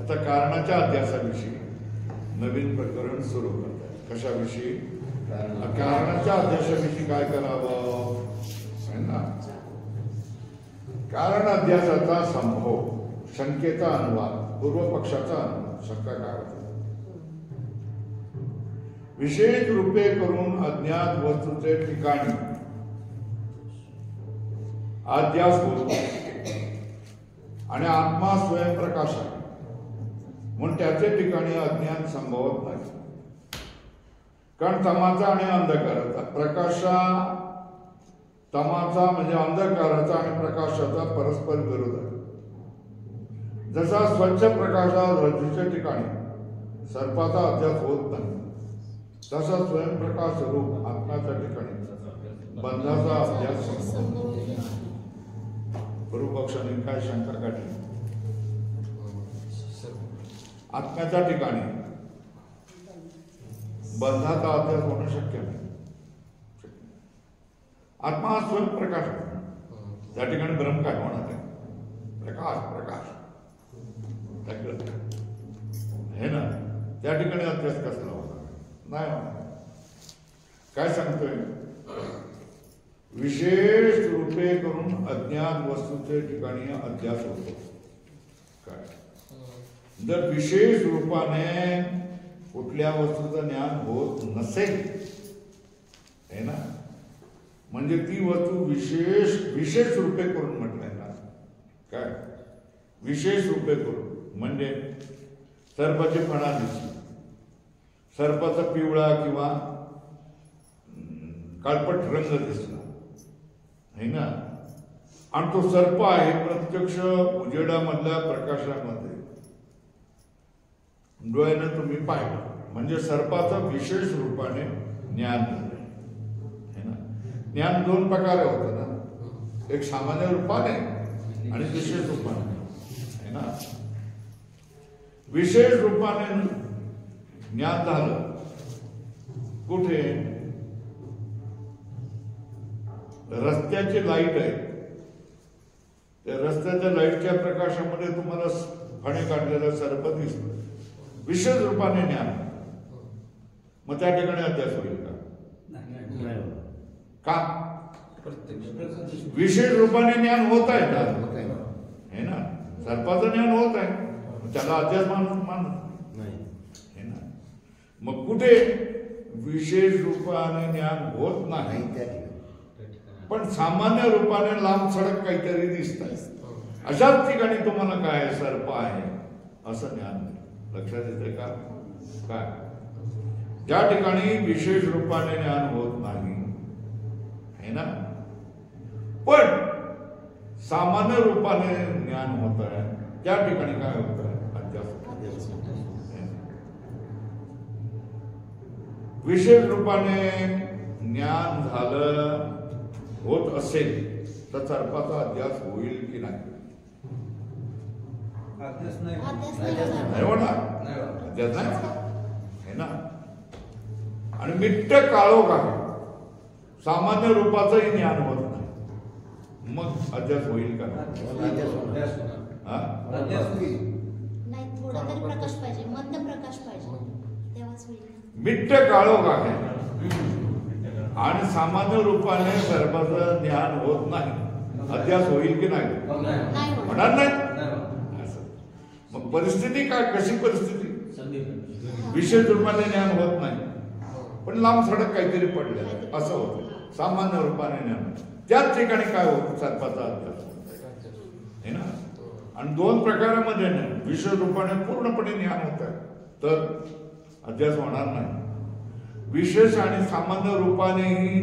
आता कारणाच्या अध्यासाविषयी नवीन प्रकरण सुरू करतात. कशाविषयी? कारणाच्या अध्यासाविषयी काय करावं है ना? कारण अध्यासाचा संभव, शंकेचा अनुवाद, पूर्व पक्षाचा अनुवाद. शंका काय होते? विशेष रूपे करून अज्ञात वस्तूचे ठिकाणी अध्यास होतो आणि आत्मा स्वयंप्रकाश आहे म्हणून त्याचे ठिकाणी अज्ञान संभवत नाही. कारण तमाचा आणि अंधकाराचा, तमाचा म्हणजे अंधकाराचा आणि प्रकाशाचा परस्पर विरोध आहे. जसा स्वच्छ प्रकाशात रज्जूच्या ठिकाणी सर्पाचा अध्यास होत नाही, तसा स्वयंप्रकाश रूप आत्म्याच्या ठिकाणी बंधाचा अध्यास संभवतो. पूर्वपक्षाने काय शंका काढली? आत्म्याच्या ठिकाणी बंधाचा अध्यास होणं शक्य नाही. आत्मा हा स्वयंप्रकाश आहे. त्या ठिकाणी ब्रह्म काय होणार आहे? प्रकाश प्रकाश हे ना. त्या ठिकाणी अध्यास कसला होणार? नाही होणार. काय सांगतोय? विशेष रूपे करून अज्ञात वस्तूचे ठिकाणी अध्यास होतो. काय? जर विशेष रूपाने कुठल्या वस्तूचं ज्ञान होत नसेल है ना, म्हणजे ती वस्तू विशेष रूपे करून म्हटलंय ना. काय विशेष रूपे करून? म्हणजे सर्पाची फणा दिसली, सर्पाचा पिवळा किंवा काळपट रंग दिसला है ना, आणि तो सर्प आहे प्रत्यक्ष उजेडामधल्या प्रकाशामध्ये डोळ्याने तुम्ही पाहिलं, म्हणजे सर्पाचं विशेष रूपाने ज्ञान झालं है ना. ज्ञान दोन प्रकारे होतं ना, एक सामान्य रूपाने आणि विशेष रूपाने है ना. विशेष रूपाने ज्ञान झालं कुठे? रस्त्याची लाईट आहे, त्या रस्त्याच्या लाईटच्या प्रकाशामध्ये तुम्हाला फणे काढलेला सर्प दिसतो, विशेष रूपाने ज्ञान. मग त्या ठिकाणी अध्यास होईल का? विशेष रूपाने ज्ञान होत आहे का? है ना. सर्पाचं ज्ञान होत आहे, त्याला अध्यास मानत है ना. मग कुठे विशेष रूपाने ज्ञान होत नाही, पण सामान्य रूपाने लांब सडक काहीतरी दिसत आहे, अशाच ठिकाणी तुम्हाला काय सर्प आहे असं ज्ञान लक्षात येते का? काय? ज्या ठिकाणी विशेष रूपाने ज्ञान होत नाही है ना, पण सामान्य रूपाने ज्ञान होत आहे, त्या ठिकाणी काय होत आहे? अध्यास. विशेष रूपाने ज्ञान झालं होत असेल तर सर्पाचा अध्यास होईल की नाही? नाही होणार. अध्यास नाही है ना. आणि मिट्ट काळोख आहे, सामान्य रूपाचंही ज्ञान होत नाही, मग अध्यास होईल का? मिट्ट काळोख आहे आणि सामान्य रूपाने सर्पाचं ज्ञान होत नाही, अध्यास होईल की नाही? होणार नाही. असं मग परिस्थिती काय? कशी परिस्थिती? विशेष रूपाने ज्ञान होत नाही, पण लांब सडक काहीतरी पडले असं होतं, सामान्य रूपाने ज्ञान. त्याच ठिकाणी काय होतं? सर्पाचा अध्यास है ना. आणि दोन प्रकारामध्ये विशेष रूपाने पूर्णपणे ज्ञान होत आहे तर अध्यास होणार नाही. विशेष आणि सामान्य रूपानेही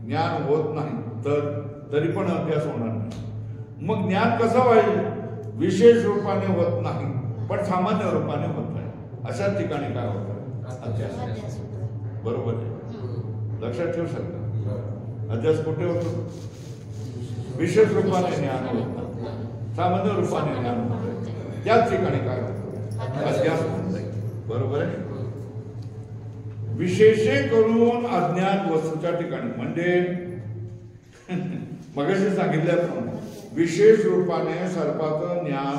ज्ञान होत नाही तर तरी पण अध्यास होणार नाही. मग ज्ञान कसं होईल? विशेष रूपाने होत नाही पण सामान्य रूपाने होत आहे, अशा ठिकाणी काय होतं? अध्यास. बरोबर आहे. लक्षात ठेवू शकता. अध्यास कुठे होतो? विशेष रूपाने ज्ञान होत नाही, सामान्य रूपाने ज्ञान होत, त्याच ठिकाणी काय होतं? अध्यास होऊन जाईल. बरोबर आहे. विशेषे करून अज्ञात वस्तूच्या ठिकाणी, म्हणजे मगाशी सांगितल्याप्रमाणे विशेष रूपाने सर्पाचं ज्ञान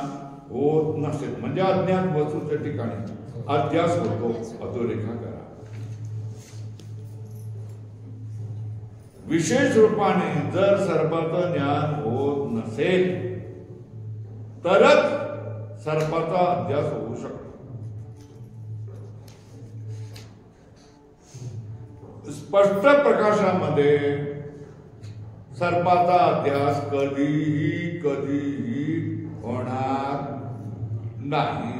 होत नसेल म्हणजे अज्ञात वस्तूच्या ठिकाणी अध्यास होतो, अधोरेखा करा. विशेष रूपाने जर सर्पाचं ज्ञान होत नसेल तरच सर्पाचा अध्यास होऊ शकतो. स्पष्ट प्रकाशामध्ये सर्पाचा अध्यास कधीही होणार नाही.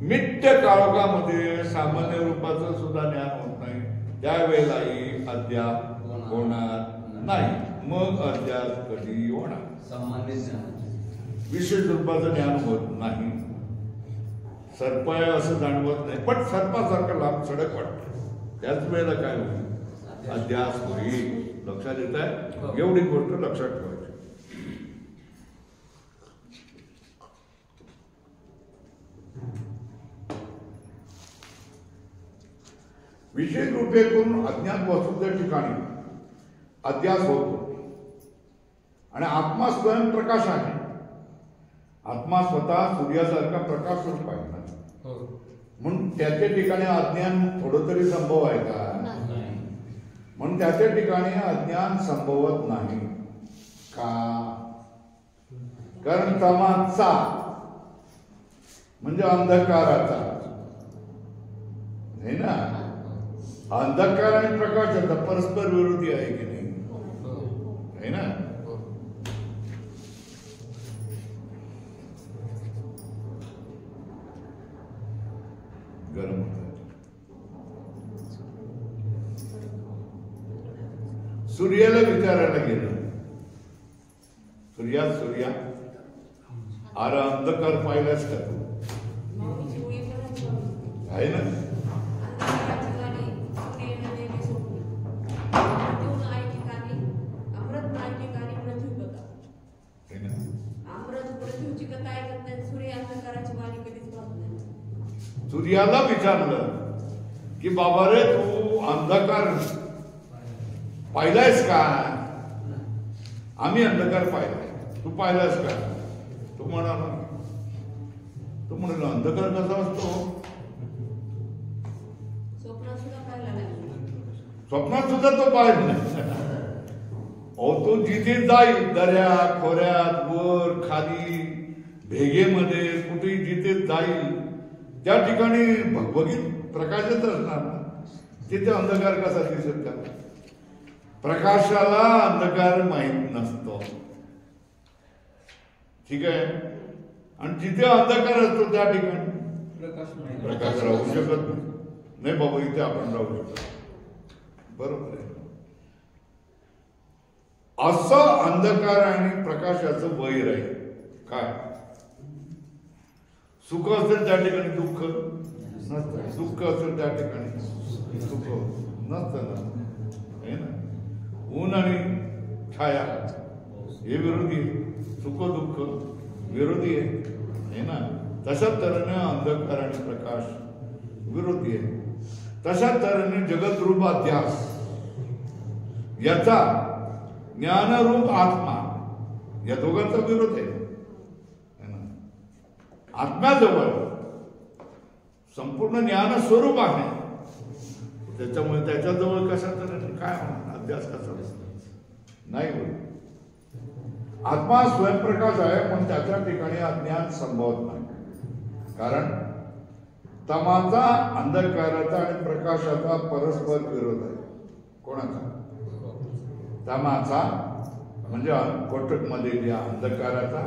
मिथ्य काळोखामध्ये सामान्य रूपाचं सुद्धा ज्ञान होत नाही, त्यावेळेलाही अध्यास होणार नाही. मग अध्यास कधी होणार? सामान्य विशेष रूपाचं ज्ञान होत नाही. सर्प आहे असं जाणवत नाही, पण सर्पासारखं लांब सडक वाटतं, त्याच वेळेला काय होईल? अध्यास होईल. लक्षात येत आहे? एवढी गोष्ट लक्षात ठेवायची. विशेष रूपे करून अज्ञात वस्तूच्या ठिकाणी अध्यास होतो आणि आत्मा स्वयंप्रकाश आहे. आत्मा स्वतः सूर्यासारखा प्रकाश स्वरूप आहे ना, म्हणून त्याच्या ठिकाणी अज्ञान थोडं तरी संभव आहे का? म्हणून त्याच्या ठिकाणी अज्ञान संभवत नाही का? कारण तमाचा म्हणजे अंधकाराचा आहे ना. अंधकार आणि प्रकाशाचा परस्पर विरोधी आहे की नाही? आहे ना. गरम सूर्याला विचारायला गेलं, सूर्या अरे अंधकार पाहिलाच का तू? आहे ना. सूर्याला विचारलं की बाबा रे तू अंधकार पाहिलायस का? आम्ही अंधकार पाहिलाय, तू पाहिलायस का? तू म्हणाला अंधकार कसा असतो? स्वप्नात सुद्धा तो पाहिला नाही. तो जिथे जाईल, दर्या खोऱ्यात, वर खाली, भेगेमध्ये, कुठे जिथे जाईल त्या ठिकाणी भगभगीत प्रकाशच असणार ना. तिथे अंधकार कसा दिसत का? प्रकाशाला अंधकार माहीत नसतो, ठीक आहे. आणि जिथे अंधकार असतो त्या ठिकाणी प्रकाश राहू शकत नाही. बाबा इथे आपण राहू शकतो, बरोबर आहे. असं अंधकार आणि प्रकाशाचं वैर आहे. काय? सुख असेल त्या ठिकाणी दुःख नसतं, दुःख असेल त्या ठिकाणी सुख नसतं ना. ऊन आणि छाया हे विरोधी आहे, सुख दुःख विरोधी आहे ना. तशाच तऱ्हेने अंधकार आणि प्रकाश विरोधी आहे. तशाच तऱ्हेने जगद्रूप अध्यास याचा ज्ञानरूप आत्मा या दोघांचा विरोध आहे. आत्म्याजवळ संपूर्ण ज्ञान स्वरूप आहे, त्याच्यामुळे त्याच्याजवळ कशा तऱ्हेने काय अध्यास कसा नाही होईल. आत्मा स्वयंप्रकाश आहे, पण त्याच्या ठिकाणी अज्ञान संभवत नाही. कारण तमाचा, अंधकाराचा आणि प्रकाशाचा परस्पर विरोध आहे. कोणाचा? तमाचा म्हणजे कोटक मध्ये अंधकाराचा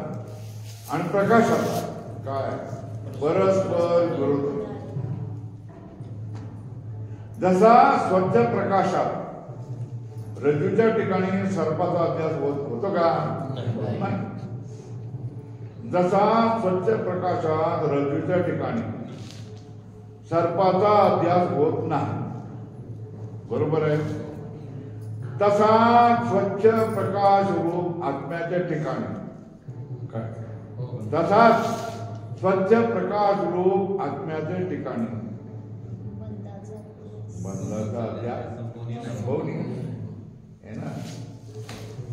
आणि प्रकाशाचा काय परस्पर विरोध. जसा स्वच्छ प्रकाशात रज्जूच्या ठिकाणी सर्पाचा अध्यास होतो का? नाही. जसा स्वच्छ प्रकाशात रज्जूच्या ठिकाणी सर्पाचा अध्यास होत नाही, बरोबर आहे. तसा स्वच्छ प्रकाश रूप आत्म्याच्या ठिकाणी काय? तसाच स्वच्छ प्रकाश रूप आत्म्याच्या ठिकाणी बंधाचा अध्यास संभवनी आहे ना.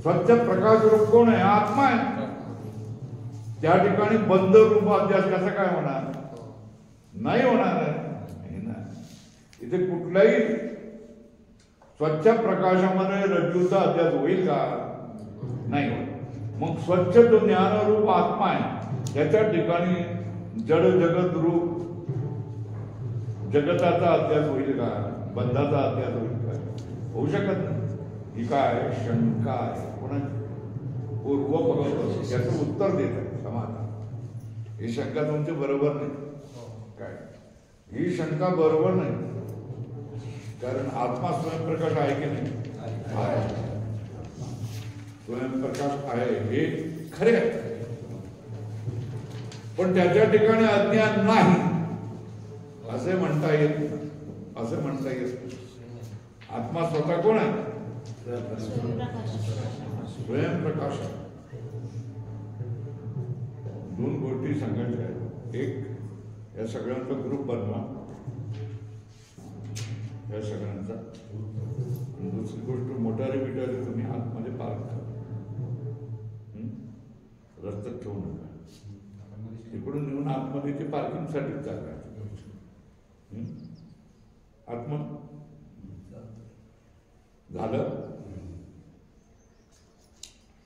स्वच्छ प्रकाश रूप कोण आहे? आत्मा आहे. त्या ठिकाणी बंद रूप अध्यास कसा काय होणार? नाही होणार आहे ना. इथे कुठल्याही स्वच्छ प्रकाशामध्ये रज्जूचा अध्यास होईल का? नाही होईल. मग स्वच्छ जो ज्ञानरूप आत्मा आहे त्याच्या ठिकाणी जड जगत रूप जगताचा अध्यास होईल का? बंधाचा अध्यास होईल का? होऊ शकत नाही. ही काय शंका आहे कोणाची? पूर्व त्याचं उत्तर देत आहे समाधान. ही शंका तुमची बरोबर नाही. काय ही शंका बरोबर नाही. कारण आत्मा स्वयंप्रकाश आहे की नाही? आहे. स्वयंप्रकाश आहे हे खरे आहे. पण त्याच्या ठिकाणी अज्ञान नाही असे म्हणता येत. असे म्हणता येत. आत्मा स्वतः कोण आहे? स्वयंप्रकाश. दोन गोष्टी सांगायच्या आहेत. एक, या सगळ्यांचा ग्रुप बनवा, या सगळ्यांचा. दुसरी गोष्ट, मोटारी बिटारी तुम्ही आतमध्ये पार्क करा, रस्त्यात ठेवू नका. इकडून नेऊन आतमध्ये ते पार्किंगसाठी जागा आतमध्ये झालं.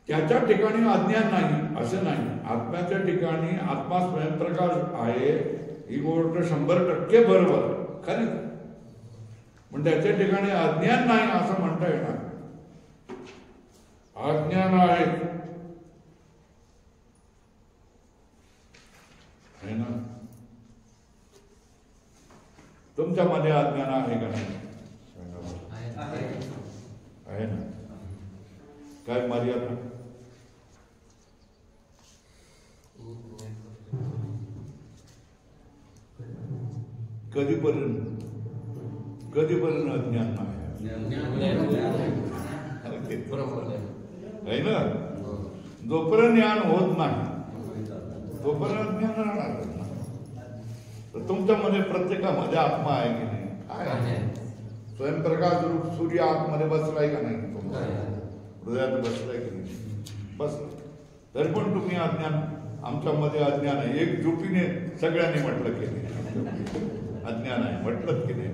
त्याच्या ठिकाणी अज्ञान नाही असं नाही. आत्म्याच्या ठिकाणी आत्मा स्वयंप्रकाश आहे ही गोष्ट 100% बरोबर खरी. पण त्याच्या ठिकाणी अज्ञान नाही असं म्हणता येणार. अज्ञान आहे ना. तुमच्यामध्ये अज्ञान आहे का नाही? आहे ना. काय मर्यादा? कधीपर्यंत अज्ञान नाही आहे ना. जोपर्यंत ज्ञान होत नाही तोपर्यंत ज्ञान राहणार. तर तुमच्यामध्ये प्रत्येकामध्ये आत्मा आहे की नाही? आहे. स्वयंप्रकाश रूप सूर्य आतमध्ये बसलाय का नाही? तुमच्या हृदयात बसलाय की नाही? बसलं. तरी पण तुम्ही अज्ञान, आमच्यामध्ये अज्ञान आहे. एकजुटीने सगळ्यांनी म्हटलं की नाही अज्ञान आहे, म्हटलं की नाही?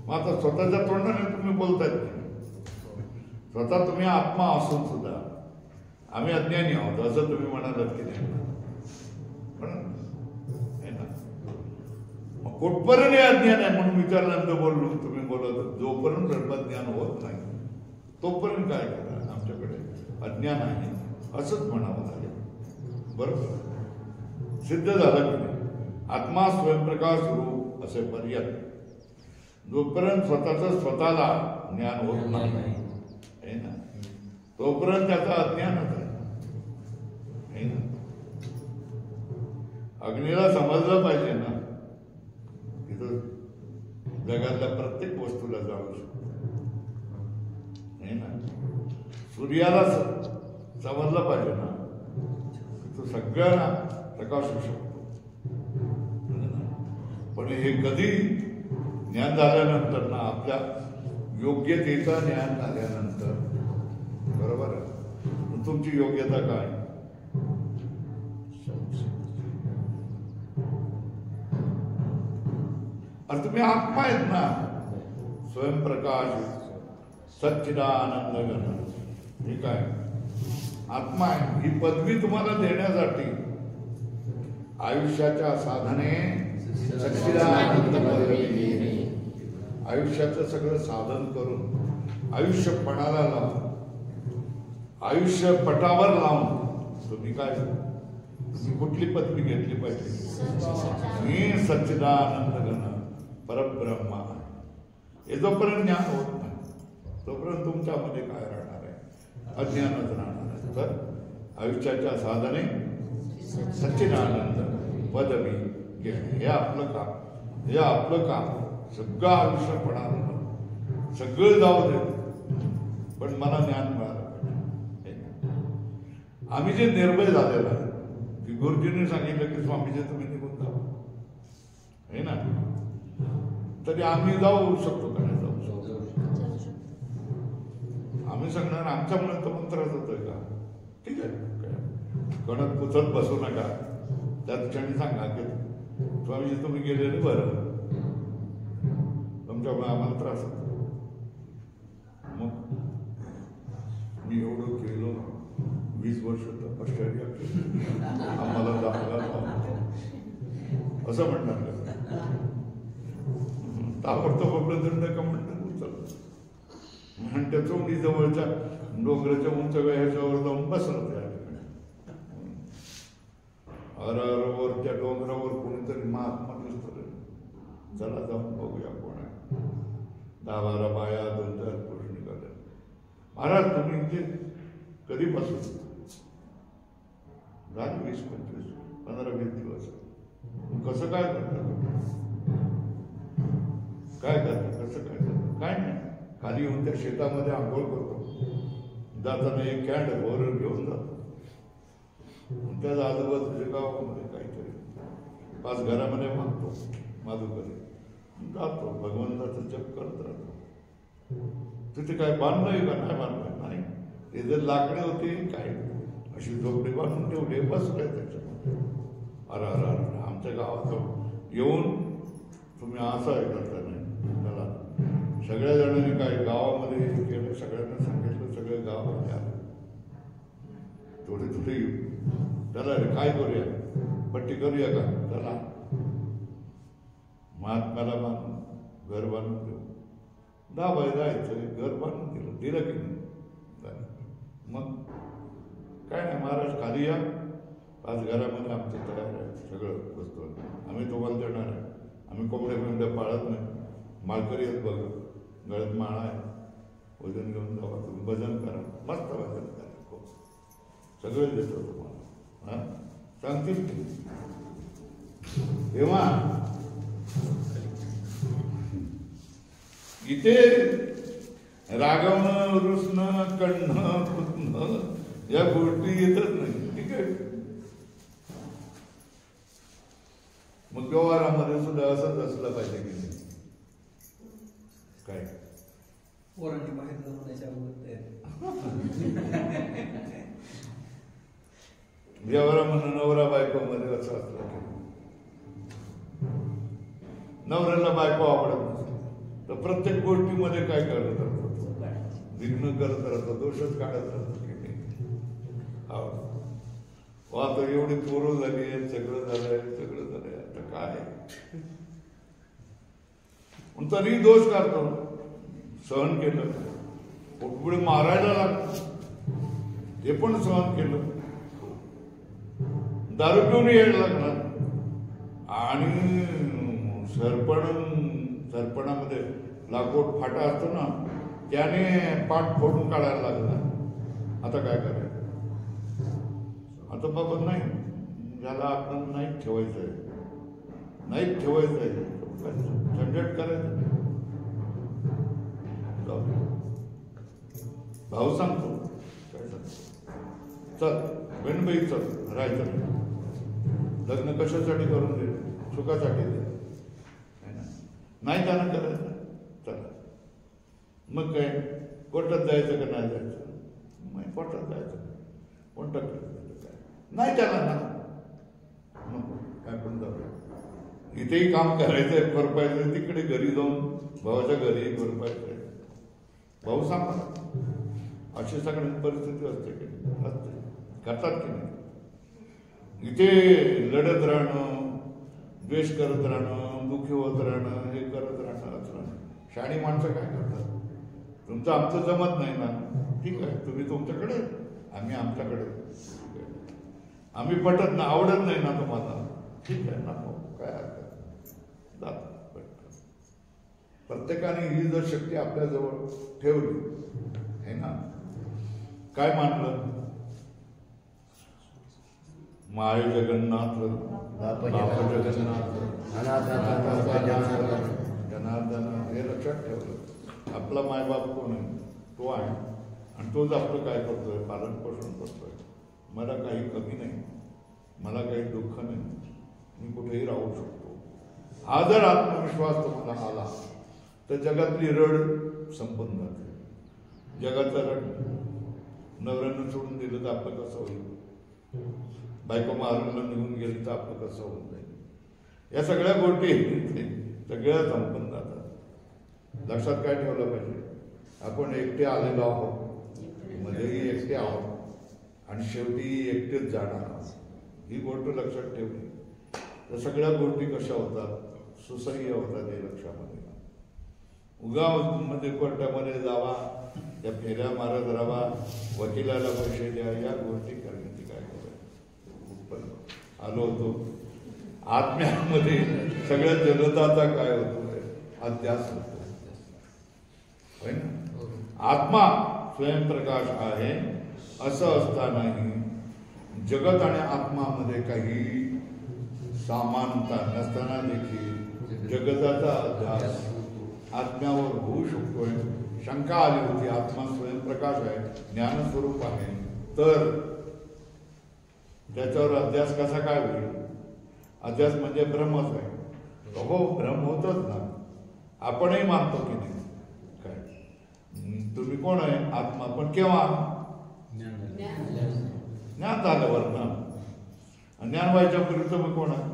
मग आता स्वतःच्या तोंडाने तुम्ही बोलतायत की स्वतः तुम्ही आत्मा असून सुद्धा आम्ही अज्ञानी आहोत असं तुम्ही म्हणालात की नाही? मग कुठपर्यंत अज्ञान आहे म्हणून विचारल्यानंतर बोललो. तुम्ही बोलत जोपर्यंत ब्रह्मज्ञान होत नाही तोपर्यंत काय करणार? आमच्याकडे अज्ञान आहे असंच म्हणावं लागेल. बरोबर सिद्ध झालं की नाही? आत्मा स्वयंप्रकाश रूप असे पर्यंत जोपर्यंत स्वतःला ज्ञान होत नाही ना तोपर्यंत त्याचा अज्ञानच आहे ना. अग्नीला समजलं पाहिजे ना की तो जगातल्या प्रत्येक वस्तूला जाऊ शकतो नाही ना. सूर्याला समजलं पाहिजे ना की तो सगळ्यांना प्रकाशू शकतो. पण हे कधी ज्ञान झाल्यानंतर ना, आपल्या योग्यतेचं ज्ञान झाल्यानंतर. बरोबर आहे. तुमची योग्यता काय? अरे तुम्ही आत्मा आहेत ना. स्वयंप्रकाश सच्चिदानंद घन हे काय आत्मा आहे. ही पदवी तुम्हाला देण्यासाठी आयुष्याच्या साधने सच्चिदानंद पदवी, आयुष्याचं सगळं साधन करून आयुष्य पणाला लावून आयुष्य पटावर लावून तुम्ही काय तुम्ही कुठली पदवी घेतली पाहिजे? मी सच्चिदानंद घन परब्रह्मा आहे. हे जोपर्यंत ज्ञान होत नाही तोपर्यंत तुमच्यामध्ये काय राहणार आहे? अज्ञानच राहणार आहे. तर आयुष्याच्या साधने सच्चिदानंद पदवी घेणे हे आपलं काम. हे आपलं काम. सगळं आयुष्य पडावं, सगळं जाऊ दे, पण मला ज्ञान मिळालं पाहिजे. आम्ही जे निर्भय झालेलं आहे की गुरुजींनी सांगितलं की स्वामीजी तुम्ही निघून जावा हे ना, तरी आम्ही जाऊ शकतो का? नाही जाऊ शकतो. आम्ही सांगणार आमच्यामुळे तो मंत्राच होतोय का? ठीक आहे. कणत पुसत बसू नका. त्याच क्षणी सांगा की स्वामीजी तुम्ही गेलेले बरं, तुमच्यामुळे आम्हाला त्रास होतो. मग मी एवढं केलं, 20 वर्ष तपश्चर्या केली, आम्हाला दाखला असं म्हणणार का? ताबडतोब आपलं दंड का म्हणतात उचललं आणि त्या चोंडी जवळच्या डोंगराच्या उंच ह्याच्यावर जाऊन बसलं. त्या वर त्या डोंगरावर कोणीतरी महात्मा दिसतो रे, चला जाऊन बघूया कोण आहे. 10-12 बाया, 2-4 पुरुष निघाले. महाराज तुम्ही इथे कधीपासून? झाले 20-25, 15-20 दिवस. कसं काय करता? काय करता? कसं काय करता? काय नाही, खाली येऊन त्या शेतामध्ये आंघोळ करतो, जाताना एक कॅन्ड वर घेऊन जातो. त्याच आजूबाजूच्या गावामध्ये काहीतरी 5 घरामध्ये मागतो माधुकरी, जातो भगवंताचं जप करत राहतो. तिथे काय बांधलंय का? नाही बांधलंय. नाही, ते जर लाकडे होते काय अशी झोपडी बांधून ठेवले, बसले त्याच्यामध्ये. अरे अरे अरे, आमच्या गावात येऊन तुम्ही असं आहे करता नाही. त्याला सगळ्या जणांनी काय गावामध्ये केलं, सगळ्यांना सांगितलं, सगळे गावामध्ये आले. थोडे त्याला काय करूया, पट्टी करूया का? त्याला महात्म्याला बांधून घर बांधून देऊ. 10 बाय जायचं, घर बांधून दिलं की नाही? मग काय नाही, महाराज खाली या, 5 घरामध्ये आमचं तयार आहे, सगळं वस्तू आम्ही तुम्हाला देणार आहे. आम्ही कोंबड्या बिंबड्या पाळत नाही, माळकरी आहेत बघा, गळ्यात माळा आहे, वजन घेऊन जावा, तुम्ही भजन करा, मस्त भजन करा, सगळं देतो तुम्हाला. हा सांगतील की तेव्हा इथे रागवणं, रुसणं, कणणं, फुटणं या गोष्टी येतच नाही. ठीक आहे. मग व्यवहारामध्ये सुद्धा असंच असलं पाहिजे की नाही? काय पोरांनी बाहेर जाण्याच्या व्यवहारामध्ये नवरा बायको मध्ये असं असलं की नवऱ्याला बायको आवडत नसते तर प्रत्येक गोष्टीमध्ये काय करत राहतो, विघ्न करत राहतो, दोषच काढत राहतो की नाही? आता एवढी पोरं झाली आहे, सगळं झालंय, आता काय तरी दोष काढतो. सहन केलं, पुढे मारायला लागलं, ते पण सहन केलं. दारू पिऊन यायला लागला आणि सरपणामध्ये लाकूड फाटा असतो ना, त्याने पाठ फोडून काढायला लागला. आता काय करायचं? आता बाबा नाही, ज्याला आपण नाही ठेवायचंय, झंझट करायचं. भाऊ सांगतो काय सांगतो, चल बहिणबाई चल, राहायचं लग्न कशासाठी करून दे, सुखासाठी दे, नाही त्यानं करायचं. चला मग काय, कोर्टात जायचं का नाही जायचं? नाही, कोर्टात जायचं. कोर्टात काय नाही त्याला ना, नको काय पण जाऊ. इथेही काम करायचंय, करपायचं, तिकडे घरी जाऊन भावाच्या घरी करपायचंय. भाऊ सांगा, अशी सगळ्यांची परिस्थिती असते की असते, करतात की नाही? इथे लढत राहणं, द्वेष करत राहणं, दुःखी होत राहणं, हे करत राहणं, असं शाणी माणसं काय करतात? तुमचं आमचं जमत नाही ना, ठीक आहे, तुम्ही तुमच्याकडे, आम्ही आमच्याकडे. आम्ही पटत ना, आवडत नाही ना तुम्हाला, ठीक आहे ना, काय हरकत जात. प्रत्येकाने ही जर शक्ती आपल्याजवळ ठेवली आहे ना, काय मानलं? माय जगन्नाथ, बाप जगन्नाथ, जनार्दन, हे लक्षात ठेवलं. आपला मायबाप कोण आहे? तो आहे, आणि तोच आपलं काय करतोय, पालन पोषण करतोय. मला काही कमी नाही, मला काही दुःख नाही, मी कुठेही राहू शकतो. हा जर आत्मविश्वास तुम्हाला आला तर जगातली रड संपून जाते. जगाचा रड नवऱ्यानं सोडून दिलं तर आपलं कसं होईल? बायको मारून निघून गेली तर आपलं कसं होऊन जाईल. या सगळ्या गोष्टी सगळ्या संपून जातात. लक्षात काय ठेवलं पाहिजे, आपण एकटे आलेलो आहोत, मध्येही एकटे आहोत आणि शेवटी एकटेच जाणार आहोत. ही गोष्ट लक्षात ठेवली तर सगळ्या गोष्टी कशा होतात, सुसह्य होतात हे लक्षामध्ये. उगामध्ये कोर्टामध्ये जावा, त्या फेऱ्या मारत राहावा, वकिलाला पैसे द्या, या गोष्टी करण्याची काय गरज. आलो होतो आत्म्यामध्ये सगळ्या जगताचा काय होतो, अध्यास होतो, होय ना. आत्मा स्वयंप्रकाश आहे असं असतानाही जगत आणि आत्मामध्ये काही समानता नसताना देखील जगताचा अध्यास आत्म्यावर होऊ शकतोय. शंका आली होती, आत्मा स्वयंप्रकाश आहे, ज्ञानस्वरूप आहे, तर त्याच्यावर अध्यास कसा काय होईल. अध्यास म्हणजे ब्रह्मच आहे. हो, ब्रह्म होतच ना, आपणही मानतो की नाही. काय तुम्ही कोण आहे, आत्मा. पण केव्हा, ज्ञान झाल्यावर ना. ज्ञान व्हायच्या पूर्वी तुम्ही कोण आहे,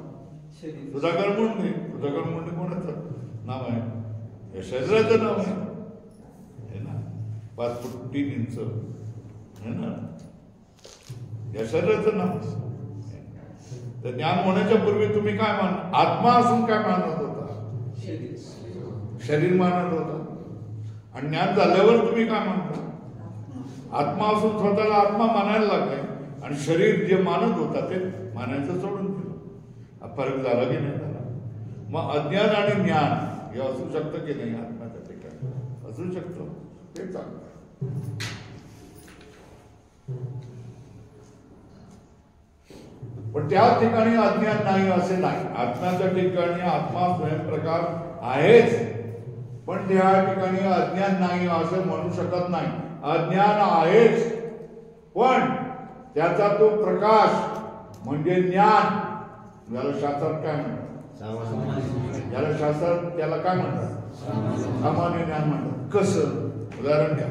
सुधाकर मुंडे. सुधाकर मुंडे कोणाचं नाव आहे, या शरीराचं नाव आहे ना. 5 फूट 3 इंच है ना, या शरीराचं नाव. तर ज्ञान होण्याच्या पूर्वी तुम्ही काय मान, आत्मा असून काय मानत होता, शरीर मानत होता. आणि ज्ञान झाल्यावर तुम्ही काय मानता, आत्मा असून स्वतःला आत्मा मानायला लागले आणि शरीर जे मानत होता ते मानायचं सोडून दिलं. फरक झाला की नाही झाला. मग अज्ञान आणि ज्ञान हे असू शकतं की नाही, आत्म्याच्या ठिकाणी असू शकतं, ते चांगलं. पण त्या ठिकाणी अज्ञान नाही असे नाही. आत्म्याच्या ठिकाणी आत्मा स्वयंप्रकाश आहेच, पण त्या ठिकाणी अज्ञान नाही असं म्हणू शकत नाही. अज्ञान आहेच, पण त्याचा तो प्रकाश म्हणजे ज्ञान, याला शास्त्रात काय म्हणतात, याला शास्त्रात त्याला काय म्हणतात, सामान्य ज्ञान म्हणतात. कसं, उदाहरण द्या.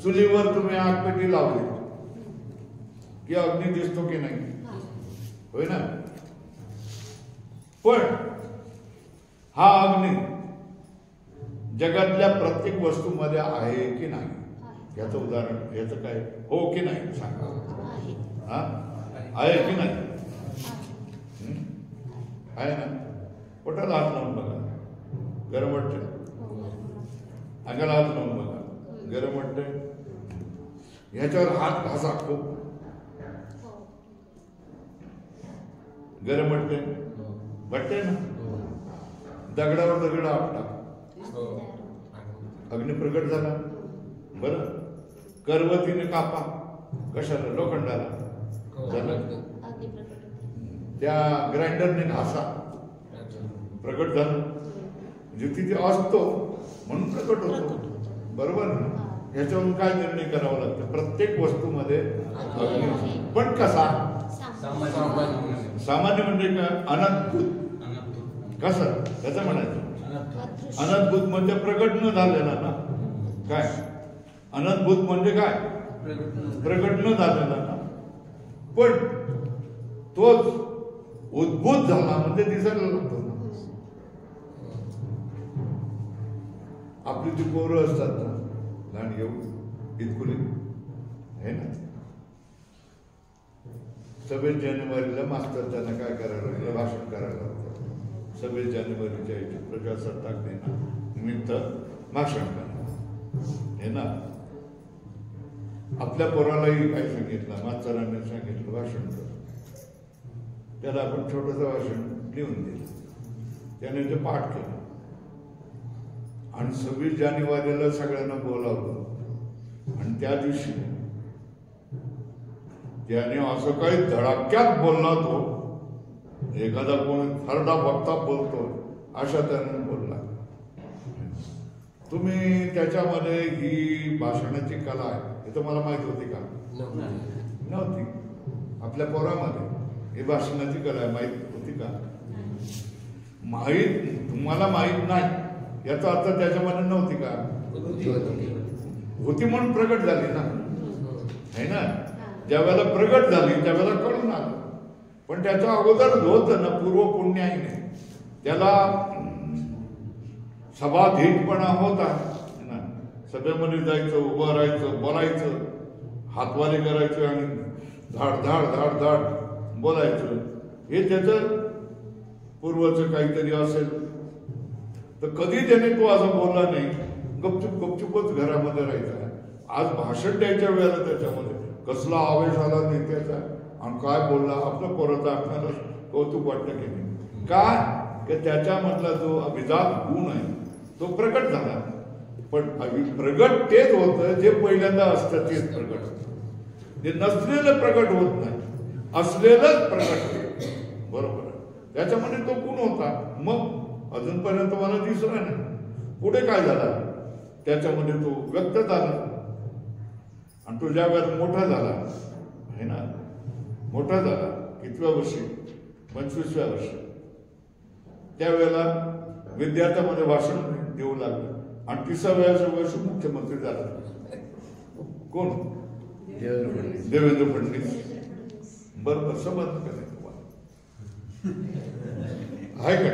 चुलीवर तुम्ही आगपेटी लावली की अग्नी दिसतो की नाही, होय ना. पण हा अग्नी जगातल्या प्रत्येक वस्तूमध्ये आहे की नाही, याचं उदाहरण, याचं काय, हो की नाही सांगा. हा, आहे की नाही, आहे ना. पोटाला हात लावून बघा, गरम वाटतंय. अंगाला हात लावून बघा, गरम वाटतंय. ह्याच्यावर हात घासा, खूप गरम वाटतंय, वाटतंय ना. दगडावर दगड आपटा, अग्नी प्रकट झाला. बरं, करवतीने कापा, कशाला, लोखंडाला झालं. त्या ग्राइंडरने घासा, प्रकट झालं. म्हणजे तिथे असतो म्हणून प्रकट होतो, बरोबर ना. ह्याच्यावरून काय निर्णय करावा लागतो, प्रत्येक वस्तूमध्ये अग्नी. पण कसा, सामान्य म्हणजे काय, अनद्भुत. कसं त्याचं म्हणायचं, अनद्भुत म्हणजे प्रकट न झालेला ना. काय अनद्भुत म्हणजे काय, प्रकट न झालेला ना. पण तोच उद्भूत झाला म्हणजे दिसायला लागतो ना. आपली ती पोरं असतात ना, लहान येऊ इतकुली आहे ना. 26 जानेवारीला मास्तर त्यांना काय करायला लागलं, भाषण करायला लागतं. 26 जानेवारीच्या प्रजासत्ताक दिनानिमित्त भाषण करणं हे ना. आपल्या पोरालाही काय सांगितलं, मास्तरांनी सांगितलं भाषण कर. त्याला आपण छोटंसं भाषण लिहून दिलं, त्याने ते पाठ केलं. आणि 26 जानेवारीला सगळ्यांना बोलावलं. आणि त्या दिवशी त्याने असं काही धडाक्यात बोलला, तो एखादा कोण खरडा वक्ता बोलतो अशा त्याने बोलला. तुम्ही त्याच्यामध्ये ही भाषणाची कला आहे हे तुम्हाला माहित होती का, नव्हती. आपल्या पोरामध्ये ही भाषणाची कला आहे माहित होती का, माहीत तुम्हाला माहित नाही याचा अर्थ त्याच्यामध्ये नव्हती का, होती म्हणून प्रगट झाली ना, है ना. ज्या वेळेला प्रगट झाली त्यावेळेला कळून आलं. पण त्याच्या अगोदर होतं ना पूर्व पुण्य आहे नाही, त्याला सभाधीटपणा होता ना. सभेमध्ये जायचं, उभं राहायचं, बोलायचं, हातवाले करायचं आणि धाड धाड धाड धाड बोलायचं. हे त्याचं पूर्वचं काहीतरी असेल. तर कधी त्याने तो असं बोलला नाही, गपचूप गपचूपच घरामध्ये राहायचा. आज भाषण द्यायच्या वेळेला त्याच्यामध्ये कसला आवेश आला नेत्याचा आणि काय बोलला, आपलं पोराचं आपल्याला कौतुक वाटतं की नाही. काय की त्याच्यामधला जो अभिजात गुण आहे तो प्रकट झाला. पण प्रगट तेच होतं जे पहिल्यांदा असतं तेच प्रगट होतं. जे नसलेलं प्रगट होत नाही, असलेलंच प्रगट होतं. बरोबर, त्याच्यामध्ये तो गुण होता. मग अजूनपर्यंत मला दिसला नाही. पुढे काय झाला, त्याच्यामध्ये तो व्यक्त झाला. आणि तो ज्या वेळेला मोठा झाला आहे ना, मोठा झाला कितव्या वर्षी, 25व्या वर्षी, त्यावेळेला विद्यार्थ्यामध्ये भाषण देऊ लागलं. आणि 30व्या वर्षी मुख्यमंत्री झाला. कोण? देवेंद्र फडणवीस. बरोबर, समज का नाही तुम्हाला? आहे का?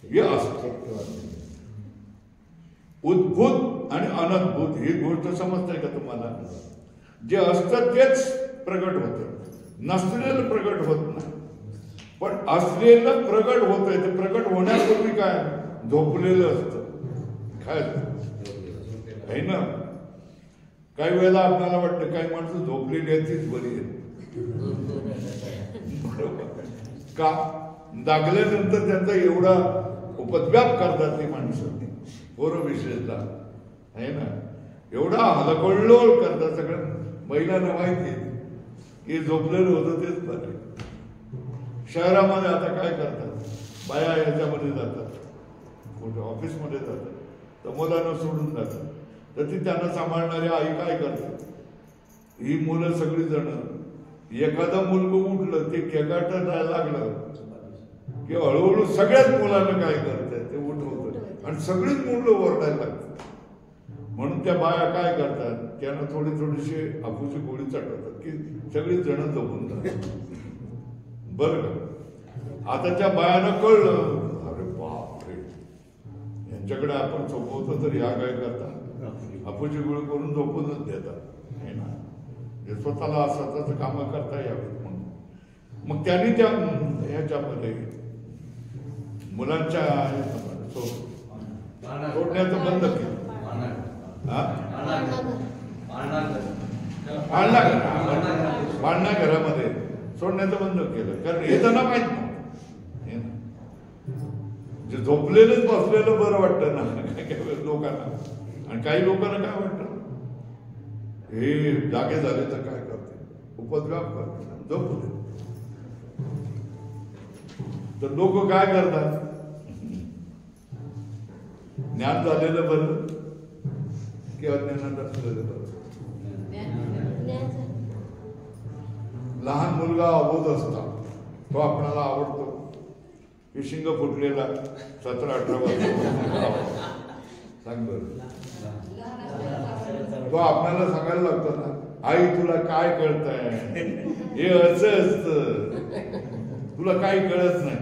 हे असतं उद्भूत आणि अनद्भूत ही गोष्ट समजताय का तुम्हाला? जे असतं तेच प्रगट होतं, नसलेलं प्रगट होत नाही. पण असलेलं प्रगट होतंय. ते प्रगट होण्यापूर्वी काय झोपलेलं असतं. काय आहे ना, काही वेळेला आपल्याला वाटतं काही माणसं झोपलेली आहेत तीच बरी आहे. का जागल्यानंतर त्यांचा एवढा उपद्व्याप करतात ती माणसं, पोरं विशेषतः आहे ना, एवढा हलकल्लोळ करतात. सगळं महिलांना माहिती की झोपलेलं होतं तेच बरं. शहरामध्ये आता काय करतात, बाया याच्यामध्ये जातात, कुठे ऑफिसमध्ये जातात, तर मुलांना सोडून जातात. तर ती त्यांना सांभाळणारी आई काय करते, ही मुलं सगळी जण, एखादं मुलगं उठलं ते खेगाटायला लागलं की हळूहळू सगळ्याच मुलांना काय करतात ते उठवतं आणि सगळीच मुलं ओरडायला लागतात. म्हणून त्या बाया काय करतात, त्यांना थोडीशी अफूची गोळी चटवतात की सगळीच जण जपून जातात. बरं का, आता त्या बायाला कळलं, अरे बापरे, यांच्याकडे आपण झोपवतो तर ह्या काय करतात, अफूची गोळी करून झोपूनच देतात है ना, जे स्वतःला स्वतःच कामं करता यावेत म्हणून. मग त्यांनी त्या ह्याच्यामध्ये मुलांच्या सोडण्याचं बंद केलं. पाळणा घरामध्ये सोडण्याचं बंद केलं. कारण हे त्यांना माहित नव्हतं. जे झोपलेलंच बसलेलं बरं वाटतं ना लोकांना. आणि काही लोकांना काय वाटतं, हे जागे झाले तर काय करते, उपद्व्याप करते, झोपू दे. तर लोक काय करतात, ज्ञान झालेलं बरं की अज्ञानात असलेलं बरं. लहान मुलगा अबोध असता, तो आपणाला आवडतो. हे शिंग फुटलेला 17-18 वर्ष सांग बरं, तो आपल्याला सांगायला लागतो ना, आई तुला काय कळतंय, हे असं असतं, तुला काही कळत नाही.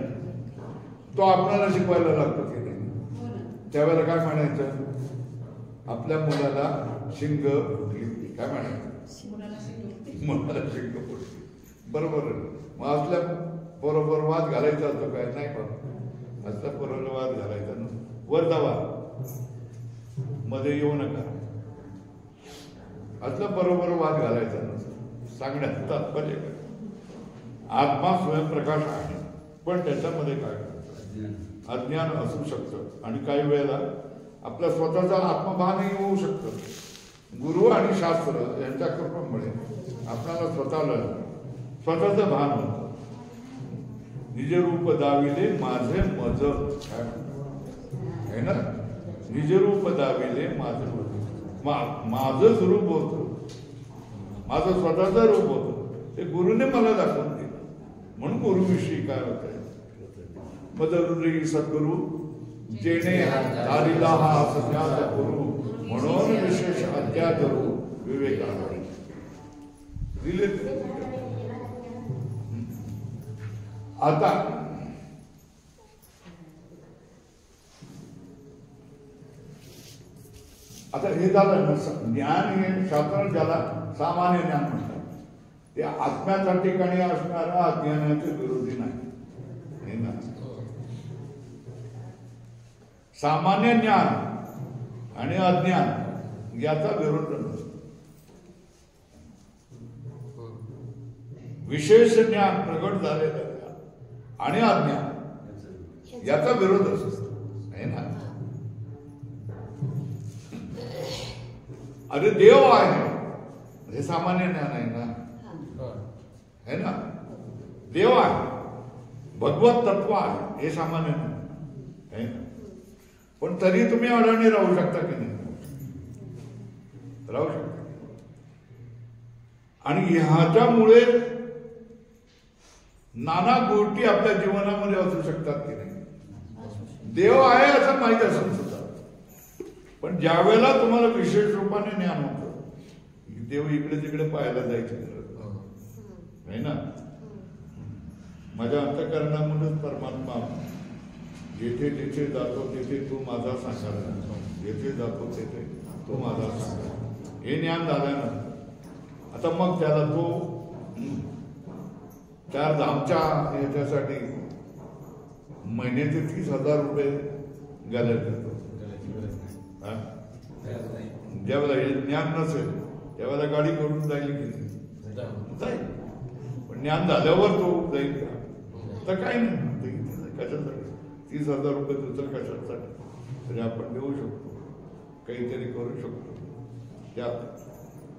तो आपल्याला शिकवायला लागतो की नाही. त्यावेळेला काय म्हणायचं, आपल्या मुलाला शिंग फुटली, काय म्हणायचं, मुलाला शिंग फुटली. बरोबर. मग असल्या बरोबर वाद घालायचा असतो काय नाही, पण असल्या बरोबर वाद घालायचा ना, वर जावा, मध्ये येऊ नका, असल्या बरोबर वाद घालायचा नसतो. सांगण्यात तात्पर्य आत्मा स्वयंप्रकाश आहे, पण त्याच्यामध्ये काय अज्ञान असू शकतं. आणि काही वेळेला आपल्या स्वतःचा आत्मभानही होऊ शकतं. गुरु आणि शास्त्र यांच्या कृपेमुळे आपल्याला स्वतःचं भान होतं. निज रूप दाविले माझे मज, काय आहे ना, निज रूप दाविले माझे माझंच रूप होतं, माझं स्वतःचं रूप होतं, ते गुरुने मला दाखवून दिलं. म्हणून गुरुविषयी काय होत आहे, मदरुरी सद्गुरु जेणे तारिला हा सज्ञात करू म्हणून विशेष अध्याधरू विवेकाकडे दिले. आता हे झालं ना, ज्ञान हे शास्त्र ज्याला सामान्य ज्ञान म्हणतात ते आत्म्याच्या ठिकाणी असणाऱ्या अज्ञानाचे विरोधी नाही. सामान्य ज्ञान आणि अज्ञान याचा विरोध नसतो. विशेष ज्ञान प्रगट झालेलं आणि अज्ञान याचा विरोध असतो आहे ना. अरे देव आहे हे सामान्य ज्ञान आहे ना, है ना. देव आहे, भगवत तत्व आहे हे सामान्य ज्ञान आहे ना. पण तरी तुम्ही अडाणी राहू शकता की नाही? राहू शकता. आणि ह्याच्यामुळे नाना गोष्टी आपल्या जीवनामध्ये असू शकतात की नाही? देव आहे असं माहिती असून सुद्धा. पण ज्या वेळेला तुम्हाला विशेष रूपाने ज्ञान होतं, देव इकडे तिकडे पाहायला जायची गरज नाही ना. माझ्या अंतःकरणामध्येच परमात्मा जिथे जिथे जातो तिथे तू माझा सांगायला, जिथे जातो तिथे तू माझा सांगायला, हे ज्ञान झाल्यानंतर आता मग त्याला तो चार धामच्या याच्यासाठी महिन्याचे 30,000 रुपये घालायला देतो. ज्यावेळेला हे ज्ञान नसेल त्यावेळेला गाडी करून जाईल की जाईल. पण ज्ञान झाल्यावर तो जाईल का? तर काही नाही. कशासाठी 30,000 रुपये दुसरं कशासाठी तरी आपण देऊ शकतो, काहीतरी करू शकतो. त्या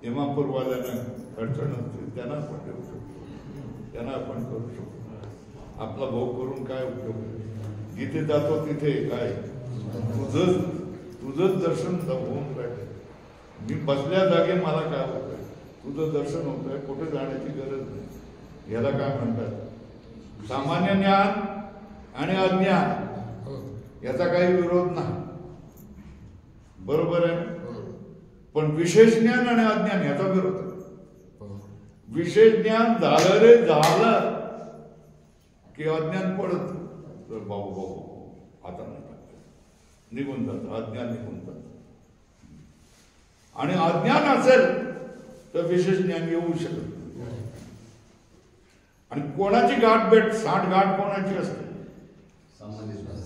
इमापूरवाल्यानं अडचण असते त्यांना आपण देऊ शकतो, त्यांना आपण करू शकतो. आपला भाऊ करून काय उपयोग? जिथे जातो तिथे काय तुझं दर्शन होऊन राहिलं. मी बसल्या जागे मला काय होतंय? तुझं दर्शन होतंय, कुठे जाण्याची गरज नाही. याला काय म्हणतात? सामान्य ज्ञान आणि अज्ञान याचा काही विरोध नाही, बरोबर आहे. पण विशेष ज्ञान आणि अज्ञान याचा विरोध आहे. विशेष ज्ञान झालं रे झालं की अज्ञान पडत तर भाऊ आता नाही निघून जात, अज्ञान निघून जात. आणि अज्ञान असेल तर विशेष ज्ञान येऊ शकत. आणि कोणाची गाठ भेट साठगाठ कोणाची असते?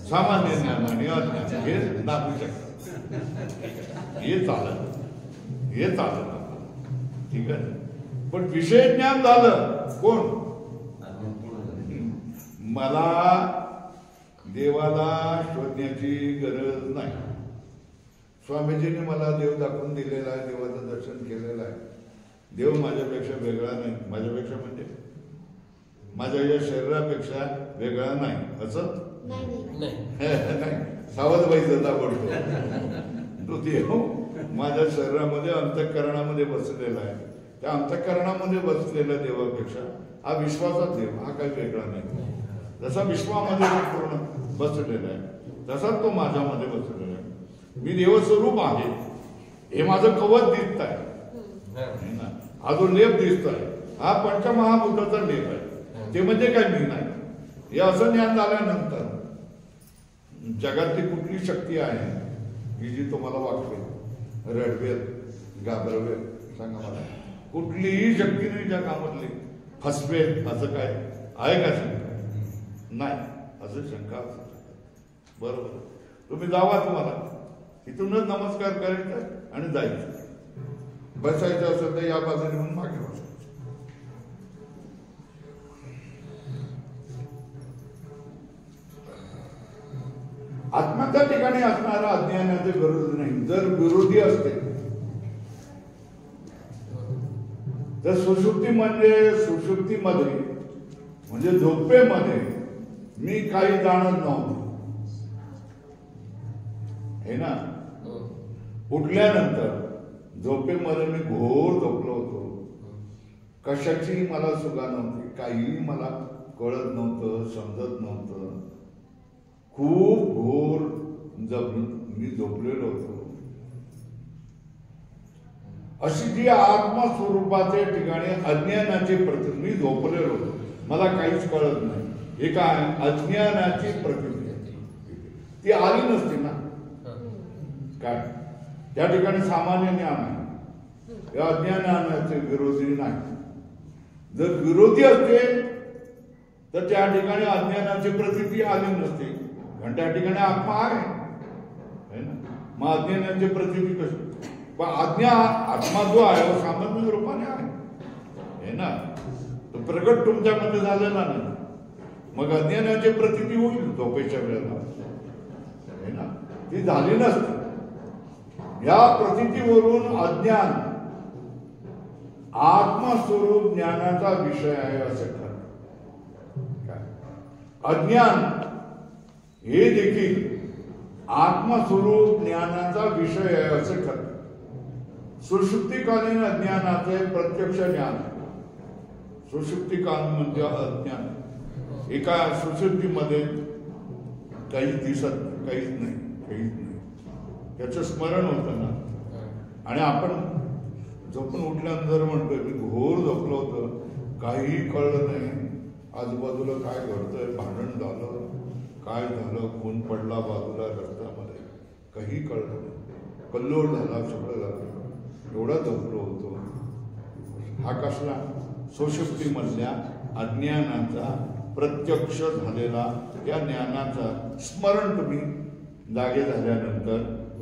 सामान्य ज्ञान आणि अज्ञान हे दाखवू शकतात. हे चालत, हे चालत, ठीक आहे. पण विशेष ज्ञान झालं कोण? मला देवाला शोधण्याची गरज नाही. स्वामीजीने मला देव दाखवून दिलेला आहे, देवाचं दर्शन केलेलं आहे. देव माझ्यापेक्षा वेगळा नाही. माझ्यापेक्षा म्हणजे माझ्या या शरीरापेक्षा वेगळा नाही असं नाही. सावध व्हायचं पडतो. तो देव माझ्या शरीरामध्ये अंतःकरणामध्ये बसलेला आहे. त्या अंतःकरणामध्ये बसलेल्या देवापेक्षा हा विश्वाचा देव हा काही वेगळा नाही. जसा विश्वामध्ये पूर्ण बसलेला आहे तसाच तो माझ्यामध्ये बसलेला आहे. मी देवस्वरूप आहे हे माझं कवच दिसत आहे. हा जो लेप दिसतोय हा पंचमहाभूताचा लेप आहे. ते म्हणजे काय मी नाही. हे असं ज्ञान झाल्यानंतर जगातली कुठली शक्ती आहे की जी तुम्हाला वाटते रडवेल घाबरवेल? सांगा मला. कुठलीही शक्ती नाही जगामधली फसवेल असं काय आहे का? शंका नाही. असं शंका असू शकत. बरोबर. तुम्ही जावा, तुम्हाला इथूनच नमस्कार करायचा आणि जायचं. बसायचं असेल तर या बाजूने म्हणून मागे बसायचं. आत्म्याच्या ठिकाणी असणारा अज्ञानाची गरज नाही. जर विरोधी असते तर सुषुप्तीमध्ये म्हणजे झोपेमध्ये मी काही जाणत नव्हतो हे ना. उठल्यानंतर झोपेमध्ये मी घोर झोपलो होतो. कशाची मला सुगा नव्हती, काहीही मला कळत नव्हतं, समजत नव्हतं. खूप घोर मी झोपलेलो होतो. अशी जी आत्मस्वरूपाच्या ठिकाणी अज्ञानाची प्रतीती, मी झोपलेलो होतो, मला काहीच कळत नाही, हे काय अज्ञानाची प्रतीती ती आली नसती ना. काय त्या ठिकाणी सामान्य ज्ञान आहे, या अज्ञानाचे विरोधी नाही. जर विरोधी असते तर त्या ठिकाणी अज्ञानाची प्रतीती आली नसते, कारण त्या ठिकाणी आत्मा आहे ना. मग अज्ञानाची प्रतीती कशी? पण आत्मा जो आहे सामान्य रूपाने आहे ना, तो प्रगट तुमच्यामध्ये झालेला नाही. मग अज्ञानाची प्रतीती होईल झोपेच्या वेळेला, है ना, ती झाली नसते. या प्रतीतीवरून अज्ञान आत्मस्वरूप ज्ञानाचा विषय आहे असं ठरलं. अज्ञान हे देखील आत्मस्वरूप ज्ञानाचा विषय आहे असं ठरलं. सुषुप्तीकालीन अज्ञानाचे प्रत्यक्ष ज्ञान. सुषुप्तीकाल म्हणजे अज्ञान. एका सुषुप्तीमध्ये काहीच दिसत नाही, काहीच नाही, त्याचं स्मरण होतं ना. आणि आपण झोपून उठल्यानंतर म्हणतोय मी घोर झोपलो होतं, काहीही कळलं नाही, आजूबाजूला काय घडतंय, भांडण झालं, काय झालं, खून पडला बाजूला रस्त्यामध्ये, काही कळलं नाही, कल्लोळ झाला, सगळं झालं, एवढा झोपलो होतो. हा कसला? सुषुप्तीमधल्या अज्ञानाचा प्रत्यक्ष झालेला त्या ज्ञानाचा स्मरण तुम्ही जागे झाल्यानंतर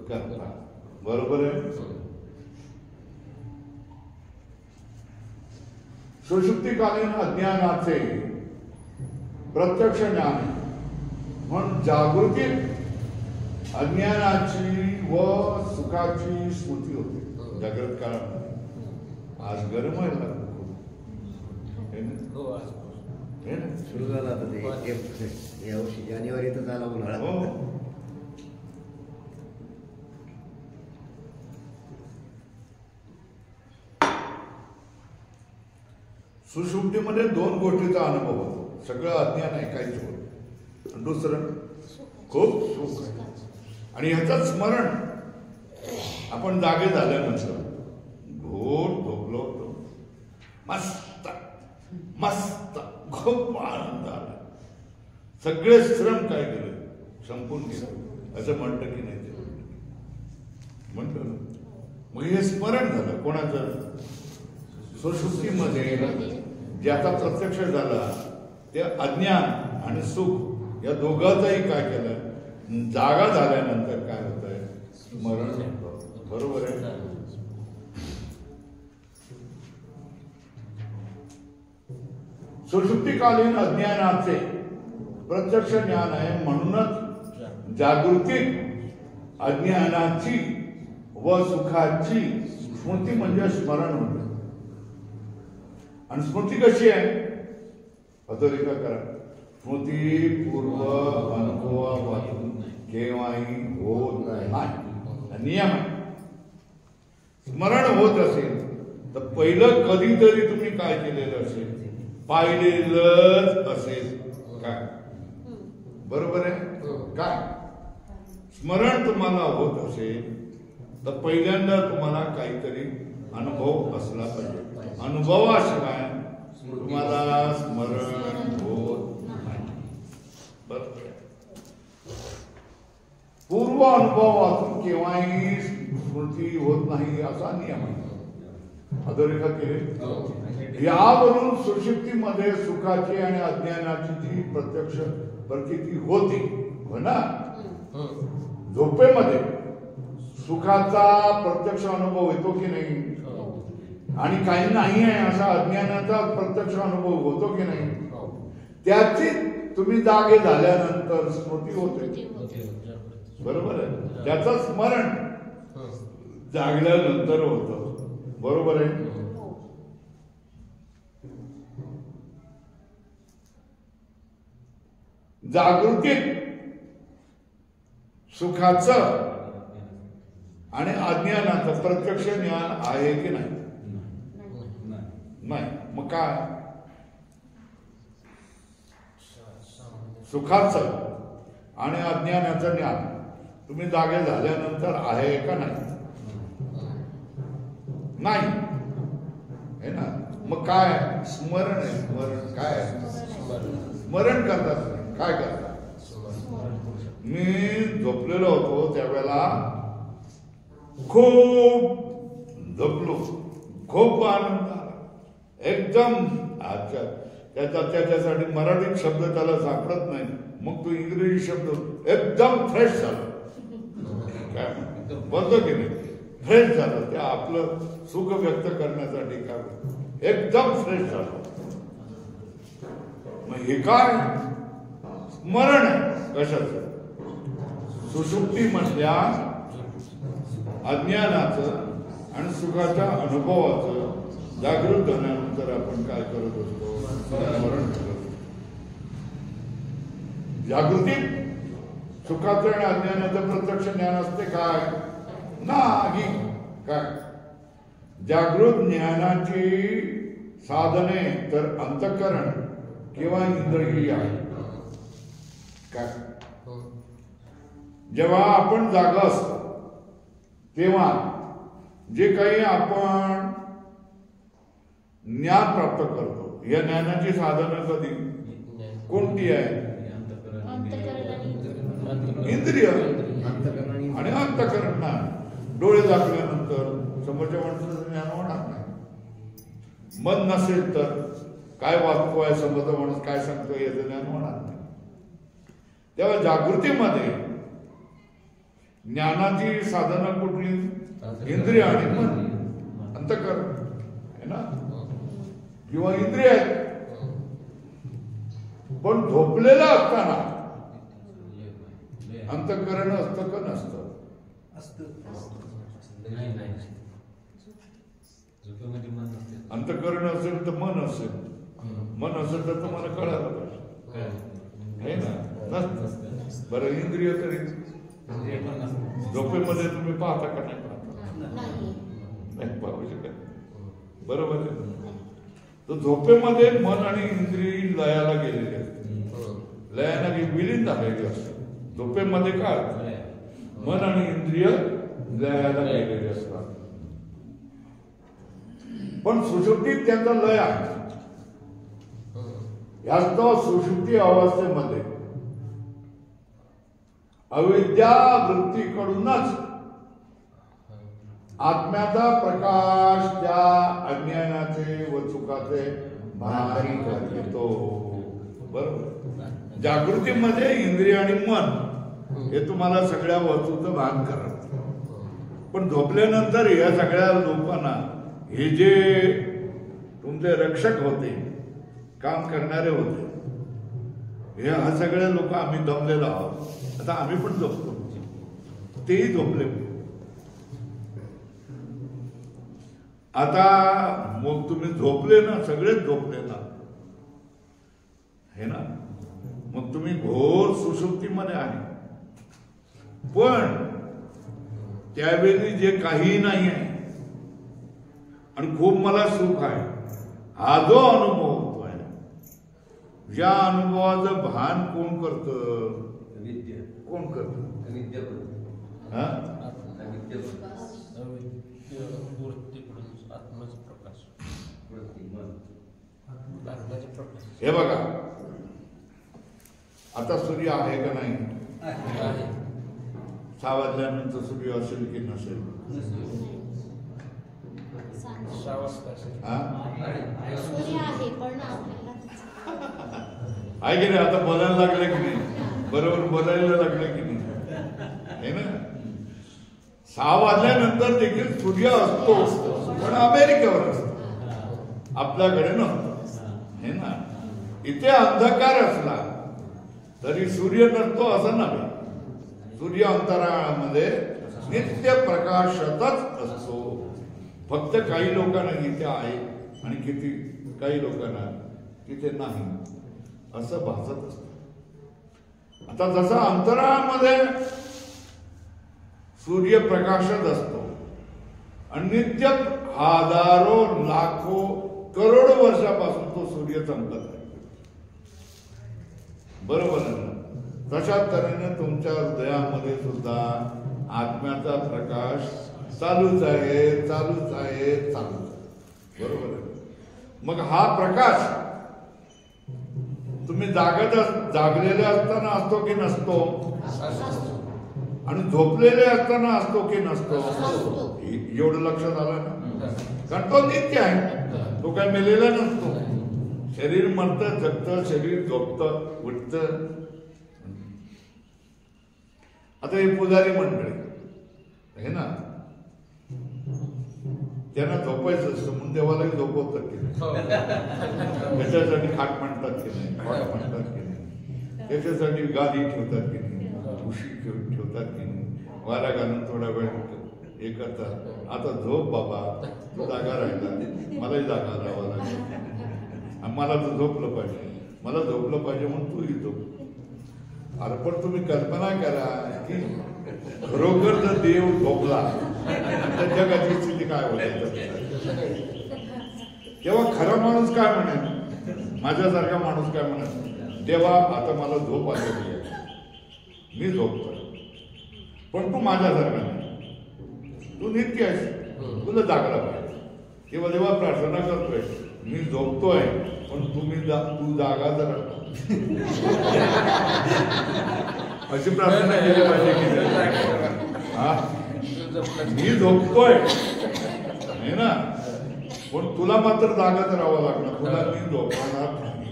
करता. बरोबर आहे? सुषुप्तीकालीन अज्ञानाचे प्रत्यक्ष ज्ञान म्हणून जागृतीत अज्ञानाची व सुखाची स्मृती होते जागृत काळामध्ये. आज गरम आहे ना, सुरू झाला आता ते यावर्षी जानेवारीत झाला उन्हाळा. सुषुप्तीमध्ये दोन गोष्टीचा अनुभव होतो. सगळं अज्ञान आहे, काहीच होत. दुसरं खूप सुख आहे. आणि ह्याचं स्मरण आपण जागे झाल्यानंतर घोर झोपलो होतो, मस्त मस्त खूप आनंद आला, सगळे श्रम काय केले संपून गेले असं म्हणतं की नाही? ते म्हणतो ना. मग हे स्मरण झालं कोणाचं? सुषुप्तीमध्ये ज्याचा प्रत्यक्ष झाला ते अज्ञान आणि सुख या दोघांचाही काय केलं, जागा झाल्यानंतर काय होत आहे, स्मरण होतं. बरोबर आहे? सुषुप्तीकालीन अज्ञानाचे प्रत्यक्ष ज्ञान आहे. म्हणूनच जागृतीत अज्ञानाची व सुखाची स्मृती म्हणजे स्मरण होते. आणि स्मृती कशी आहे? अधोरेखा करा. स्मृती पूर्व अनुभवापासून केव्हाही होत नाही. नियम आहे. स्मरण होत असेल तर पहिलं कधीतरी तुम्ही काय केलेलं असेल, पाहिलेलंच असेल. काय? बरोबर आहे? काय स्मरण तुम्हाला होत असेल तर पहिल्यांदा तुम्हाला काहीतरी अनुभव असला पाहिजे. अनुभवाशिवाय तुम्हाला स्मरण होत नाही. बरोबर. पूर्व अनुभवातून केव्हाही स्मृती होत नाही असा नियम आहे. अधोरेखा केली. यावरून सुषुप्तीमध्ये सुखाची आणि अज्ञानाची जी प्रत्यक्ष प्रतीती होती हो ना, झोपेमध्ये सुखाचा प्रत्यक्ष अनुभव येतो की नाही? आणि काही नाही आहे असा अज्ञानाचा प्रत्यक्ष अनुभव होतो की नाही? त्याची तुम्ही जागे झाल्यानंतर स्मृती होते. बरोबर आहे? त्याचं स्मरण जागल्यानंतर होतं. बरोबर आहे? जागृतीत सुखाचं आणि अज्ञानाचं प्रत्यक्ष ज्ञान आहे की नाही? नाही. मग काय? सुखाचं आणि अज्ञानाचं ज्ञान तुम्ही जागे झाल्यानंतर आहे का नाही? नाही है ना. मग काय स्मरण आहे? स्मरण काय आहे? स्मरण करतात. काय करतात? मी झोपलेलो होतो त्यावेळेला खूप झोपलो, खूप आनंद आला एकदम. अच्छा, त्याच्यासाठी मराठीत शब्द त्याला सापडत नाही, मग तो इंग्रजी शब्द एकदम फ्रेश झाला. काय बोलतो की नाही? फ्रेश झालं. ते आपलं सुख व्यक्त करण्यासाठी काय एकदम फ्रेश झालं. मग हे काय स्मरण आहे? कशाचं? सुषुप्तीमधल्या अज्ञानाचं आणि सुखाच्या अनुभवाचं जागृत झाल्यानंतर आपण काय करत असतो? स्मरण करत. जागृतीत सुखाचं आणि अज्ञानाचं प्रत्यक्ष ज्ञान असते काय? नाही. काय जागृत ज्ञानाची साधने तर अंतःकरण किंवा इंद्रिय आहे. काय जेव्हा आपण जागा असतो तेव्हा जे काही आपण ज्ञान प्राप्त करतो, या ज्ञानाची साधनं कधी कोणती आहे? इंद्रिय आणि अंतःकरण. डोळे झाकल्यानंतर समोरच्या माणसाचं ज्ञान होणार नाही. मन नसेल तर काय वाचतो आहे, समोरचा माणूस काय सांगतो याचं ज्ञान होणार नाही. तेव्हा जागृतीमध्ये ज्ञानाची साधनं कुठली? इंद्रिय आणि मन, अंतःकरण आहे ना, किंवा इंद्रिय आहेत. पण झोपलेला असताना अंतःकरण असतं का नसतं? अंतःकरण असेल तर मन असेल, मन असेल तर तुम्हाला कळायला पाहिजे ना. नसतं. बरं, इंद्रिय तरी झोपेमध्ये तुम्ही पाहता का नाही पाहता? नाही पाहू शकत. बरोबर आहे. तर झोपेमध्ये मन आणि इंद्रिय लयाला गेलेले असते, लयाला विलीन झालेली असते. झोपेमध्ये काय मन आणि इंद्रिय लयाला गेलेले असतात. पण सुषुप्तीत त्यांचा लय आहे. याच सुषुप्ती अवस्थेमध्ये अविद्या वृत्तीकडूनच आत्म्याचा प्रकाश त्या अज्ञानाचे व चुकाचे भान येतो. बरोबर. जागृतीमध्ये इंद्रिय आणि मन हे तुम्हाला सगळ्या वस्तूचं भान करत. पण झोपल्यानंतर या सगळ्या लोकांना हे जे तुमचे रक्षक होते, काम करणारे होते, हे हा सगळे लोक आम्ही दमलेलो आहोत. आता आम्ही पण झोपतो, तेही झोपले. आता मग तुम्ही झोपले ना, सगळेच झोपले ना, हे ना. मग तुम्ही घोर सुषुप्तीमध्ये आहे. पण त्यावेळी जे काही नाही आहे आणि खूप मला सुख आहे, हा जो अनुभव होतोय, या अनुभवाचं भान कोण करतं? कोण करतं? हे बघा, आता सूर्य आहे का नाही? 6 वाजल्यानंतर सूर्य असेल की नसेल? आहे की नाही? आता बोलायला लागले की नाही? बरोबर बोलायला लागले की नाही? है ना. 6 वाजल्यानंतर देखील सूर्य असतो, पण अमेरिकेवर असतो, आपल्याकडे नसतो, है ना. इथे अंधकार असला तरी सूर्य नसतो असं नव्हे. सूर्य अंतराळामध्ये नित्य प्रकाशतच असतो. फक्त काही लोकांना इथे आहे आणि काही लोकांना तिथे नाही असं भासत असतं. आता जसं अंतराळामध्ये सूर्यप्रकाशच असतो आणि नित्य हजारो लाखो करोडो वर्षापासून तो सूर्य चमकत आहे. बरोबर आहे ना. तशाच तऱ्हेने तुमच्या हृदयामध्ये सुद्धा सुद्धा आत्म्याचा प्रकाश चालूच आहे, चालूच आहे, चालूच आहे. बरोबर आहे. मग हा प्रकाश तुम्ही जागलेले असताना असतो की नसतो, आणि झोपलेले असताना असतो की नसतो, एवढं लक्षात आलं ना. कारण तो नित्य आहे, तो काय मेलेला नसतो. शरीर मरतं, जगतं, शरीर झोपतं, उठतं. आता हे पुजारी मंडळी आहे ना, त्यांना झोपायचं असतं म्हणून देवालाही झोपवतात की नाही, त्याच्यासाठी खाट म्हणतात की नाही, खाट म्हणतात की नाही, त्याच्यासाठी गादी ठेवतात की नाही, उशी ठेवतात की नाही, वारा घालून थोडा वेळ हे करतात. आता झोप बाबा, तू जागा राहिला, मलाही जागा राहावं लागेल, मला तर झोपलं पाहिजे, मला झोपलं पाहिजे म्हणून तूही झोप. अरे पण तुम्ही कल्पना करा की खरोखर जर देव झोपला तर जगाची स्थिती काय होईल. तेव्हा खरा माणूस काय म्हणेल, माझ्यासारखा माणूस काय म्हणेल, देवा आता मला झोप आलेली आहे, मी झोपतोय, पण तू माझ्यासारखा नाही, तू नित्य आहेस, तुला जागला पाहिजे. तेव्हा देवा प्रार्थना करतोय, मी झोपतोय पण तू जागा जरा अशी प्रार्थना केली पाहिजे की मी झोपतोय नाही ना, पण तुला मात्र जागाच राहावं लागणार, तुला मी झोपणार नाही.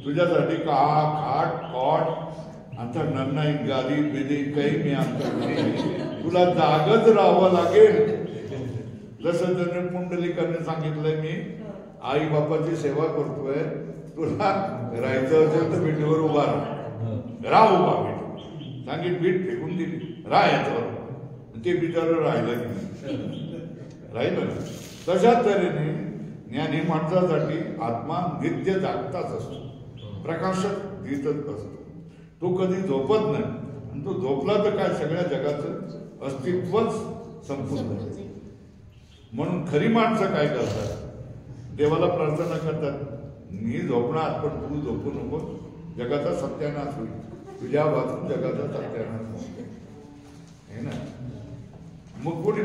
तुझ्यासाठी खाट कॉट अंतरणार नाही, गादी बिदी काही मी अंतरणार नाही, तुला जागच राहावं लागेल. जसं त्याने पुंडलिकाने सांगितलंय, मी आई बापाची सेवा करतोय, तुला राहायचं असेल तर विटेवर उभा राहा उभा. विट सांगित, विट फेकून दिली, राह याच्यावर. ते बिचारं राहिलं की राहिलं. तशाच तऱ्हेने ज्ञानी माणसासाठी आत्मा नित्य जागताच असतो, प्रकाशक देतच असतो. तो कधी झोपत नाही, आणि तो झोपला तर काय सगळ्या जगाचं अस्तित्वच संपून जाईल. म्हणून खरी माणसं काय करतात, देवाला प्रार्थना करतात, मी झोपणार पण तू झोपू नको, जगाचा सत्यानाश होईल, तुझ्या वाचून जगाचा सत्यानाश होईल. है ना. मग कोणी